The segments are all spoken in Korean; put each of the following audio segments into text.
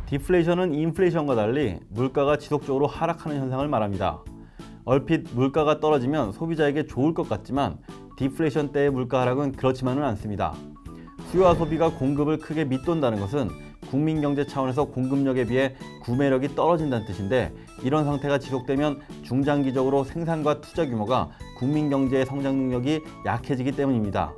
디플레이션은 인플레이션과 달리 물가가 지속적으로 하락하는 현상을 말합니다. 얼핏 물가가 떨어지면 소비자에게 좋을 것 같지만 디플레이션 때의 물가 하락은 그렇지만은 않습니다. 수요와 소비가 공급을 크게 밑돈다는 것은 국민 경제 차원에서 공급력에 비해 구매력이 떨어진다는 뜻인데, 이런 상태가 지속되면 중장기적으로 생산과 투자 규모가 국민 경제의 성장 능력이 약해지기 때문입니다.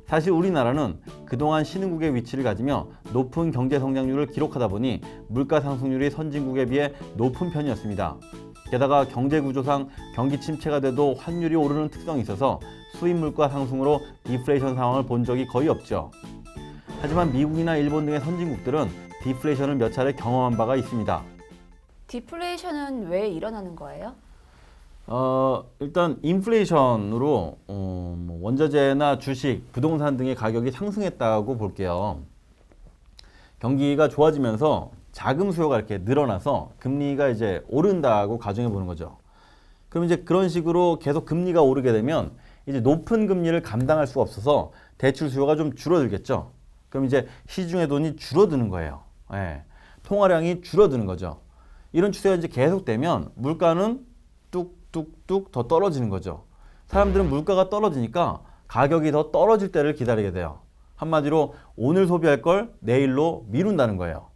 사실 우리나라는 그동안 신흥국의 위치를 가지며 높은 경제 성장률을 기록하다 보니 물가 상승률이 선진국에 비해 높은 편이었습니다. 게다가 경제 구조상 경기 침체가 돼도 환율이 오르는 특성이 있어서 수입 물가 상승으로 디플레이션 상황을 본 적이 거의 없죠. 하지만 미국이나 일본 등의 선진국들은 디플레이션을 몇 차례 경험한 바가 있습니다. 디플레이션은 왜 일어나는 거예요? 일단 인플레이션으로 원자재나 주식, 부동산 등의 가격이 상승했다고 볼게요. 경기가 좋아지면서 자금 수요가 이렇게 늘어나서 금리가 이제 오른다고 가정해 보는 거죠. 그럼 이제 그런 식으로 계속 금리가 오르게 되면 이제 높은 금리를 감당할 수가 없어서 대출 수요가 좀 줄어들겠죠. 그럼 이제 시중의 돈이 줄어드는 거예요. 예, 통화량이 줄어드는 거죠. 이런 추세가 이제 계속되면 물가는 뚝뚝뚝 더 떨어지는 거죠. 사람들은 물가가 떨어지니까 가격이 더 떨어질 때를 기다리게 돼요. 한마디로 오늘 소비할 걸 내일로 미룬다는 거예요.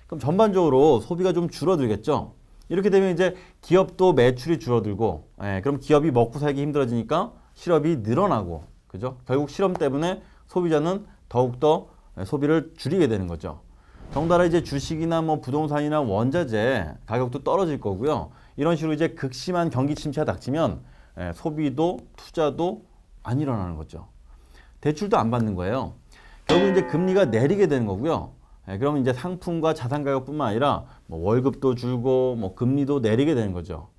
그럼 전반적으로 소비가 좀 줄어들겠죠. 이렇게 되면 이제 기업도 매출이 줄어들고, 그럼 기업이 먹고 살기 힘들어지니까 실업이 늘어나고, 그죠? 결국 실업 때문에 소비자는 더욱더 소비를 줄이게 되는 거죠. 덩달아 이제 주식이나 뭐 부동산이나 원자재 가격도 떨어질 거고요. 이런 식으로 이제 극심한 경기 침체가 닥치면 소비도 투자도 안 일어나는 거죠. 대출도 안 받는 거예요. 결국 이제 금리가 내리게 되는 거고요. 그러면 이제 상품과 자산 가격뿐만 아니라 뭐 월급도 줄고 뭐 금리도 내리게 되는 거죠.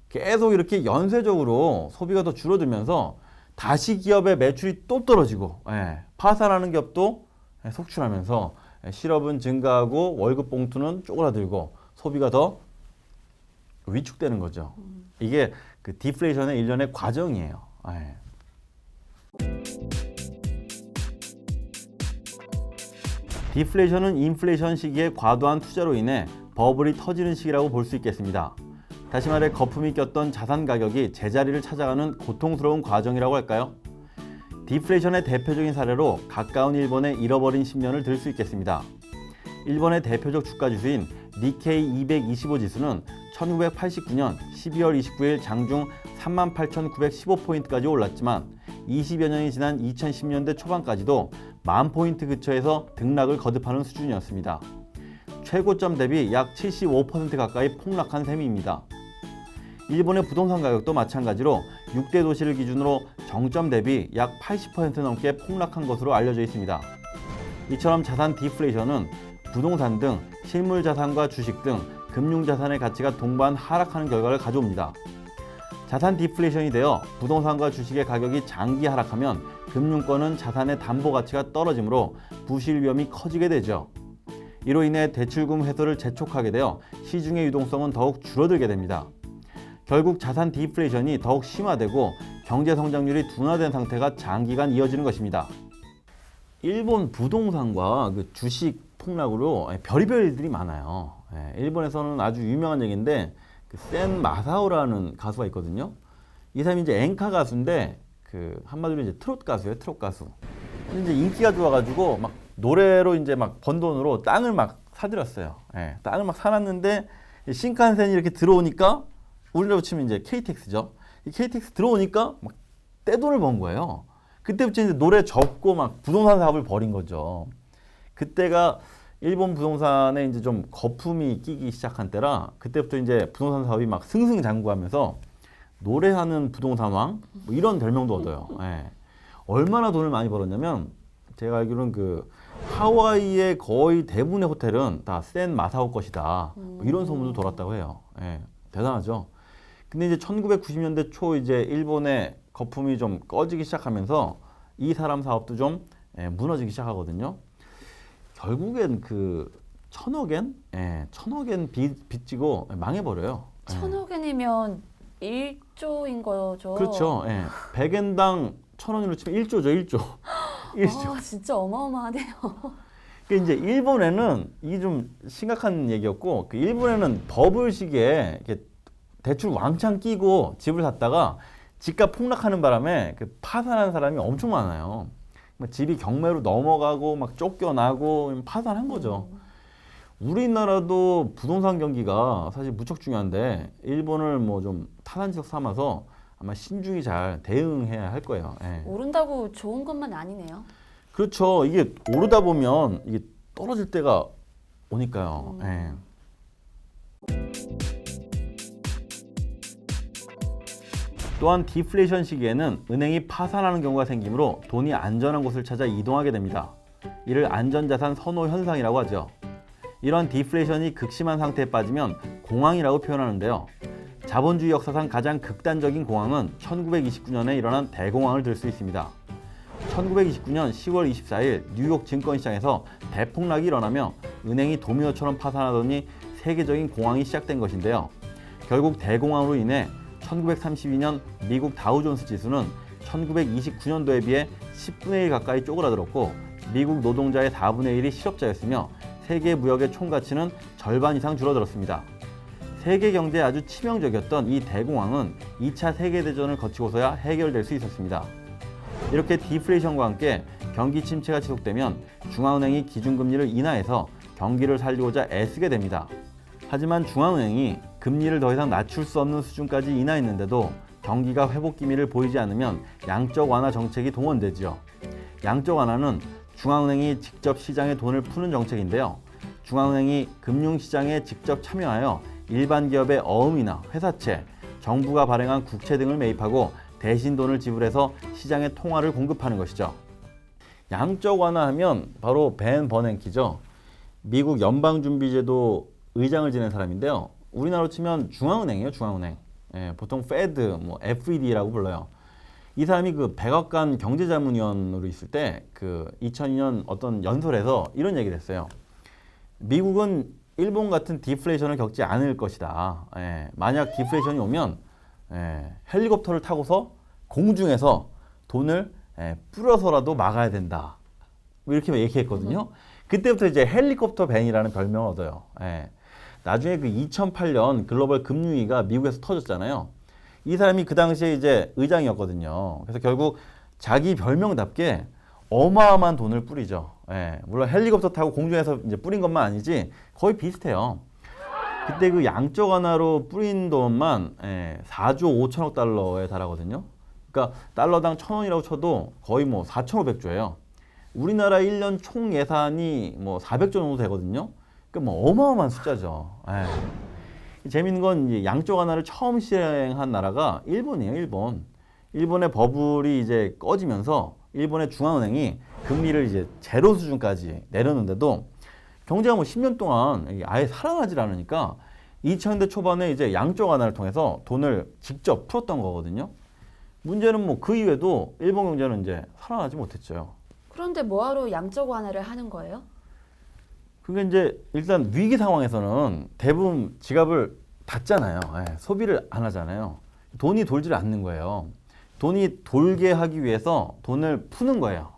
계속 이렇게 연쇄적으로 소비가 더 줄어들면서 다시 기업의 매출이 또 떨어지고, 파산하는 기업도 속출하면서 실업은 증가하고 월급 봉투는 쪼그라들고 소비가 더 위축되는 거죠. 이게 그 디플레이션의 일련의 과정이에요. 디플레이션은 인플레이션 시기에 과도한 투자로 인해 버블이 터지는 시기라고 볼 수 있겠습니다. 다시 말해 거품이 꼈던 자산 가격이 제자리를 찾아가는 고통스러운 과정이라고 할까요? 디플레이션의 대표적인 사례로 가까운 일본의 잃어버린 10년을 들 수 있겠습니다. 일본의 대표적 주가 지수인 니케이 225 지수는 1989년 12월 29일 장중 38,915포인트까지 올랐지만 20여 년이 지난 2010년대 초반까지도 10,000포인트 근처에서 등락을 거듭하는 수준이었습니다. 최고점 대비 약 75% 가까이 폭락한 셈입니다. 일본의 부동산 가격도 마찬가지로 6대 도시를 기준으로 정점 대비 약 80% 넘게 폭락한 것으로 알려져 있습니다. 이처럼 자산 디플레이션은 부동산 등 실물 자산과 주식 등 금융 자산의 가치가 동반 하락하는 결과를 가져옵니다. 자산 디플레이션이 되어 부동산과 주식의 가격이 장기 하락하면 금융권은 자산의 담보 가치가 떨어지므로 부실 위험이 커지게 되죠. 이로 인해 대출금 회수를 재촉하게 되어 시중의 유동성은 더욱 줄어들게 됩니다. 결국 자산 디플레이션이 더욱 심화되고 경제 성장률이 둔화된 상태가 장기간 이어지는 것입니다. 일본 부동산과 그 주식 폭락으로 별의별 일들이 많아요. 일본에서는 아주 유명한 얘기인데 그 센 마사오라는 가수가 있거든요. 이 사람이 이제 엔카 가수인데 그 한마디로 이제 트롯 가수예요, 트롯 가수. 근데 이제 인기가 좋아가지고 막 노래로 이제 막 번 돈으로 땅을 막 사들였어요. 땅을 막 사놨는데 신칸센이 이렇게 들어오니까 우리나라로 치면 이제 KTX죠. 이 KTX 들어오니까 막 떼돈을 번 거예요. 그때부터 이제 노래 접고 막 부동산 사업을 벌인 거죠. 그때가 일본 부동산에 이제 좀 거품이 끼기 시작한 때라 그때부터 이제 부동산 사업이 막 승승장구하면서 노래하는 부동산 왕 뭐 이런 별명도 얻어요. 얼마나 돈을 많이 벌었냐면 제가 알기로는 그 하와이의 거의 대부분의 호텔은 다 센 마사오 것이다. 뭐 이런 소문도 돌았다고 해요. 대단하죠. 근데 이제 1990년대 초 이제 일본의 거품이 좀 꺼지기 시작하면서 이 사람 사업도 좀 무너지기 시작하거든요. 결국엔 그 1,000억 엔? 1,000억 엔 빚지고 망해버려요. 1,000억 엔이면 1조인 거죠? 그렇죠. 100엔당 1,000원으로 치면 1조죠, 1조. 1조. 진짜 어마어마하네요. 그 이제 일본에는 이게 좀 심각한 얘기였고, 그 일본에는 버블 시기에 이렇게 대출 왕창 끼고 집을 샀다가 집값 폭락하는 바람에 그 파산한 사람이 엄청 많아요. 막 집이 경매로 넘어가고 막 쫓겨나고 파산한 거죠. 우리나라도 부동산 경기가 사실 무척 중요한데 일본을 뭐 좀 타산지석 삼아서 아마 신중히 잘 대응해야 할 거예요. 예. 오른다고 좋은 것만 아니네요. 그렇죠. 이게 오르다 보면 이게 떨어질 때가 오니까요. 예. 또한 디플레이션 시기에는 은행이 파산하는 경우가 생기므로 돈이 안전한 곳을 찾아 이동하게 됩니다. 이를 안전자산 선호 현상이라고 하죠. 이런 디플레이션이 극심한 상태에 빠지면 공황이라고 표현하는데요. 자본주의 역사상 가장 극단적인 공황은 1929년에 일어난 대공황을 들 수 있습니다. 1929년 10월 24일 뉴욕 증권시장에서 대폭락이 일어나며 은행이 도미노처럼 파산하더니 세계적인 공황이 시작된 것인데요. 결국 대공황으로 인해 1932년 미국 다우존스 지수는 1929년도에 비해 10분의 1 가까이 쪼그라들었고 미국 노동자의 4분의 1이 실업자였으며 세계 무역의 총가치는 절반 이상 줄어들었습니다. 세계 경제에 아주 치명적이었던 이 대공황은 2차 세계대전을 거치고서야 해결될 수 있었습니다. 이렇게 디플레이션과 함께 경기 침체가 지속되면 중앙은행이 기준금리를 인하해서 경기를 살리고자 애쓰게 됩니다. 하지만 중앙은행이 금리를 더 이상 낮출 수 없는 수준까지 인하했는데도 경기가 회복 기미를 보이지 않으면 양적 완화 정책이 동원되죠. 양적 완화는 중앙은행이 직접 시장에 돈을 푸는 정책인데요. 중앙은행이 금융시장에 직접 참여하여 일반 기업의 어음이나 회사채, 정부가 발행한 국채 등을 매입하고 대신 돈을 지불해서 시장에 통화를 공급하는 것이죠. 양적 완화하면 바로 벤 버냉키죠. 미국 연방준비제도 의장을 지낸 사람인데요. 우리나라로 치면 중앙은행이에요, 중앙은행. 예, 보통 페드, 뭐 FED라고 불러요. 이 사람이 그 백악관 경제자문위원으로 있을 때 그 2002년 어떤 연설에서 이런 얘기를 했어요. 미국은 일본 같은 디플레이션을 겪지 않을 것이다. 예, 만약 디플레이션이 오면 헬리콥터를 타고서 공중에서 돈을 뿌려서라도 막아야 된다. 이렇게 얘기했거든요. 그때부터 이제 헬리콥터 벤이라는 별명을 얻어요. 나중에 그 2008년 글로벌 금융위기가 미국에서 터졌잖아요. 이 사람이 그 당시에 이제 의장이었거든요. 그래서 결국 자기 별명답게 어마어마한 돈을 뿌리죠. 물론 헬리콥터 타고 공중에서 이제 뿌린 것만 아니지 거의 비슷해요. 그때 그 양적 완화로 뿌린 돈만 4조 5천억 달러에 달하거든요. 그러니까 달러당 1,000원이라고 쳐도 거의 뭐 4,500조예요. 우리나라 1년 총 예산이 뭐 400조 정도 되거든요. 그러니까 뭐 어마어마한 숫자죠. 재밌는 건 이제 양적 완화를 처음 시행한 나라가 일본이에요, 일본. 일본의 버블이 이제 꺼지면서 일본의 중앙은행이 금리를 이제 제로 수준까지 내렸는데도 경제가 뭐 10년 동안 아예 살아나질 않으니까 2000년대 초반에 이제 양적 완화를 통해서 돈을 직접 풀었던 거거든요. 문제는 뭐 그 이후에도 일본 경제는 이제 살아나지 못했죠. 그런데 뭐하러 양적 완화를 하는 거예요? 그게 이제 일단 위기 상황에서는 대부분 지갑을 닫잖아요. 소비를 안 하잖아요. 돈이 돌지를 않는 거예요. 돈이 돌게 하기 위해서 돈을 푸는 거예요.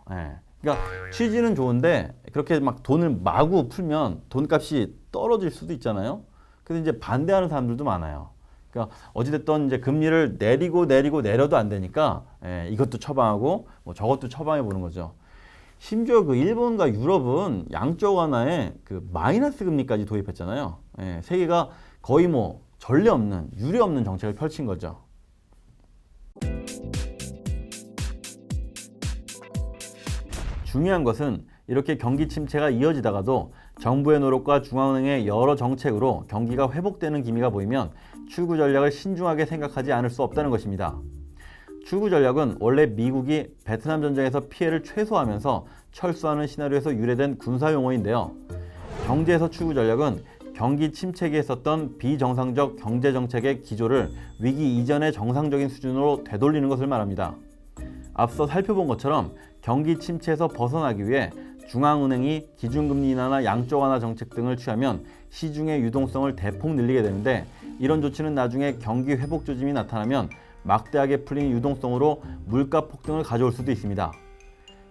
그러니까 취지는 좋은데 그렇게 막 돈을 마구 풀면 돈값이 떨어질 수도 있잖아요. 그래서 이제 반대하는 사람들도 많아요. 그러니까 어찌됐든 이제 금리를 내려도 안 되니까 이것도 처방하고 뭐 저것도 처방해 보는 거죠. 심지어 그 일본과 유럽은 양적 완화에 그 마이너스 금리까지 도입했잖아요. 세계가 거의 뭐 전례 없는 유례 없는 정책을 펼친 거죠. 중요한 것은 이렇게 경기 침체가 이어지다가도 정부의 노력과 중앙은행의 여러 정책으로 경기가 회복되는 기미가 보이면 출구 전략을 신중하게 생각하지 않을 수 없다는 것입니다. 출구 전략은 원래 미국이 베트남 전쟁에서 피해를 최소화하면서 철수하는 시나리오에서 유래된 군사 용어인데요. 경제에서 출구 전략은 경기 침체기에 썼던 비정상적 경제 정책의 기조를 위기 이전의 정상적인 수준으로 되돌리는 것을 말합니다. 앞서 살펴본 것처럼 경기 침체에서 벗어나기 위해 중앙은행이 기준금리 인하나 양적 완화 정책 등을 취하면 시중의 유동성을 대폭 늘리게 되는데 이런 조치는 나중에 경기 회복 조짐이 나타나면 막대하게 풀린 유동성으로 물가 폭등을 가져올 수도 있습니다.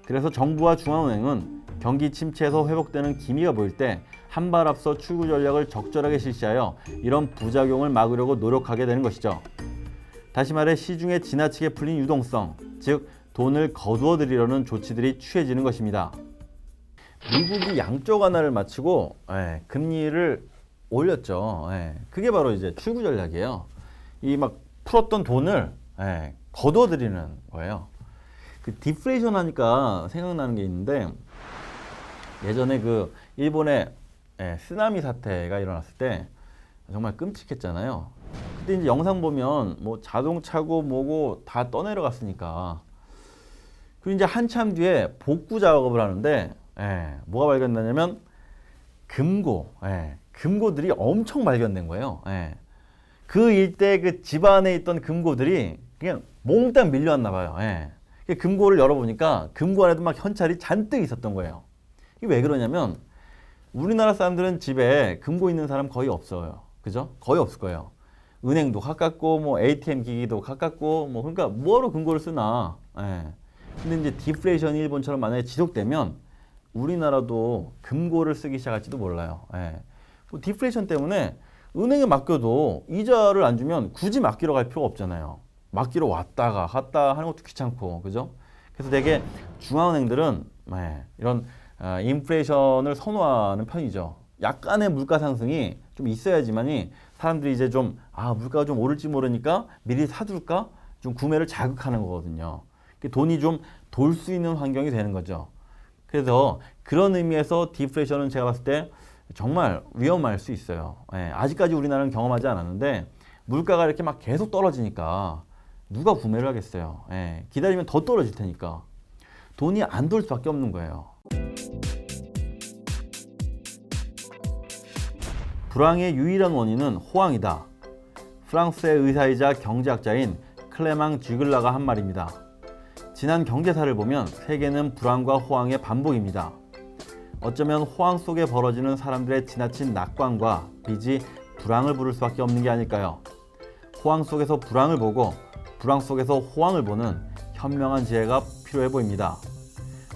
그래서 정부와 중앙은행은 경기 침체에서 회복되는 기미가 보일 때 한 발 앞서 출구 전략을 적절하게 실시하여 이런 부작용을 막으려고 노력하게 되는 것이죠. 다시 말해 시중에 지나치게 풀린 유동성, 즉 돈을 거두어 들이려는 조치들이 취해지는 것입니다. 미국이 양적 완화를 마치고 금리를 올렸죠. 그게 바로 이제 출구 전략이에요. 이 막 풀었던 돈을 거두어 들이는 거예요. 그 디플레이션 하니까 생각나는 게 있는데, 예전에 그 일본의 쓰나미 사태가 일어났을 때 정말 끔찍했잖아요. 그때 이제 영상 보면 뭐 자동차고 뭐고 다 떠내려갔으니까. 그리고 이제 한참 뒤에 복구 작업을 하는데 뭐가 발견되냐면 금고들이 엄청 발견된 거예요. 그 일대 그 집안에 있던 금고들이 그냥 몽땅 밀려왔나 봐요. 금고를 열어보니까 금고 안에도 막 현찰이 잔뜩 있었던 거예요. 이게 왜 그러냐면 우리나라 사람들은 집에 금고 있는 사람 거의 없어요. 그죠? 거의 없을 거예요. 은행도 가깝고 뭐 ATM 기기도 가깝고 뭐 그러니까 뭐하러 금고를 쓰나. 근데 이제 디플레이션이 일본처럼 만약에 지속되면 우리나라도 금고를 쓰기 시작할지도 몰라요. 뭐 디플레이션 때문에 은행에 맡겨도 이자를 안 주면 굳이 맡기러 갈 필요가 없잖아요. 맡기러 왔다가 갔다 하는 것도 귀찮고, 그죠? 그래서 되게 중앙은행들은 이런 인플레이션을 선호하는 편이죠. 약간의 물가 상승이 좀 있어야지만이 사람들이 이제 좀 물가가 좀 오를지 모르니까 미리 사둘까? 좀 구매를 자극하는 거거든요. 돈이 좀 돌 수 있는 환경이 되는 거죠. 그래서 그런 의미에서 디플레이션은 제가 봤을 때 정말 위험할 수 있어요. 아직까지 우리나라는 경험하지 않았는데 물가가 이렇게 막 계속 떨어지니까 누가 구매를 하겠어요. 기다리면 더 떨어질 테니까 돈이 안 돌 수밖에 없는 거예요. 불황의 유일한 원인은 호황이다. 프랑스의 의사이자 경제학자인 클레망 쥐글라가 한 말입니다. 지난 경제사를 보면 세계는 불황과 호황의 반복입니다. 어쩌면 호황 속에 벌어지는 사람들의 지나친 낙관과 빚이 불황을 부를 수밖에 없는 게 아닐까요? 호황 속에서 불황을 보고 불황 속에서 호황을 보는 현명한 지혜가 필요해 보입니다.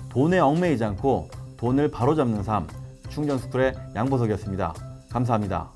돈에 얽매이지 않고 돈을 바로잡는 삶, 충전스쿨의 양보석이었습니다. 감사합니다.